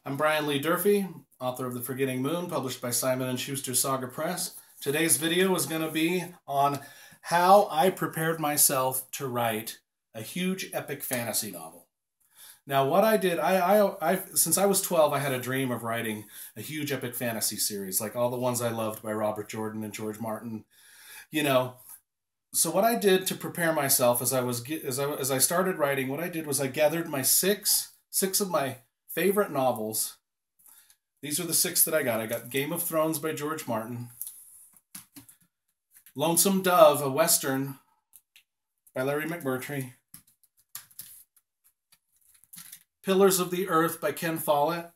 I'm Brian Lee Durfee, author of The Forgetting Moon, published by Simon & Schuster Saga Press. Today's video is going to be on how I prepared myself to write a huge epic fantasy novel. Now, what I did, since I was 12, I had a dream of writing a huge epic fantasy series, like all the ones I loved by Robert Jordan and George Martin, you know. So what I did to prepare myself as I started writing, what I did was I gathered my six of my favorite novels. These are the six that I got. I got Game of Thrones by George Martin, Lonesome Dove, a Western by Larry McMurtry, Pillars of the Earth by Ken Follett,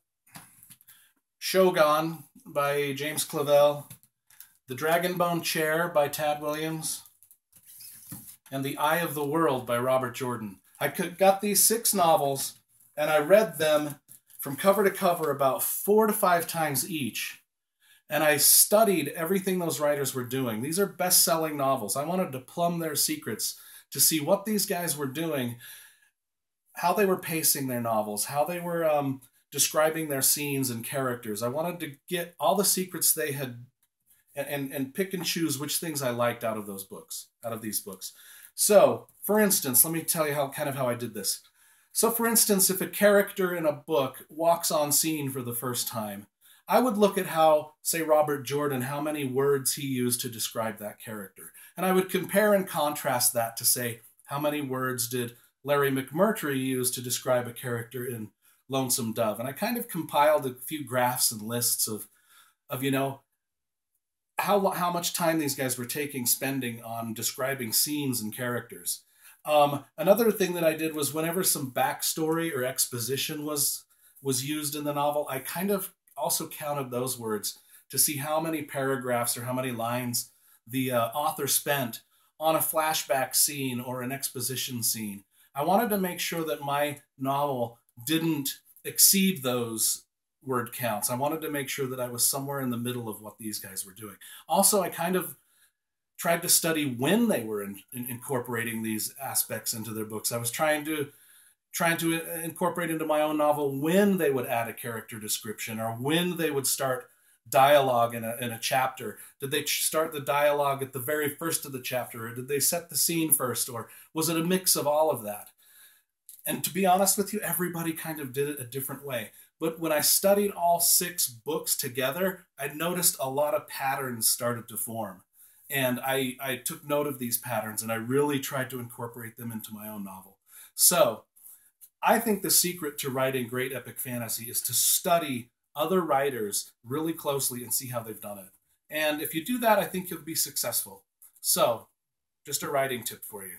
Shogun by James Clavell, The Dragonbone Chair by Tad Williams, and The Eye of the World by Robert Jordan. I got these six novels, and I read them from cover to cover about 4 to 5 times each. And I studied everything those writers were doing. These are best-selling novels. I wanted to plumb their secrets to see what these guys were doing, how they were pacing their novels, how they were describing their scenes and characters. I wanted to get all the secrets they had and pick and choose which things I liked out of these books. So, for instance, let me tell you how I did this. So, for instance, if a character in a book walks on scene for the first time, I would look at how, say, Robert Jordan, how many words he used to describe that character. And I would compare and contrast that to, say, how many words did Larry McMurtry use to describe a character in Lonesome Dove. And I kind of compiled a few graphs and lists of you know, how much time these guys were spending on describing scenes and characters. Another thing that I did was whenever some backstory or exposition was used in the novel, I kind of also counted those words to see how many paragraphs or how many lines the author spent on a flashback scene or an exposition scene. I wanted to make sure that my novel didn't exceed those word counts. I wanted to make sure that I was somewhere in the middle of what these guys were doing. Also, I kind of tried to study when they were incorporating these aspects into their books. I was trying to incorporate into my own novel when they would add a character description or when they would start dialogue in a chapter. Did they start the dialogue at the very first of the chapter, or did they set the scene first, or was it a mix of all of that? And to be honest with you, everybody kind of did it a different way. But when I studied all 6 books together, I noticed a lot of patterns started to form. And I took note of these patterns, and I really tried to incorporate them into my own novel. So I think the secret to writing great epic fantasy is to study other writers really closely and see how they've done it. And if you do that, I think you'll be successful. So, just a writing tip for you.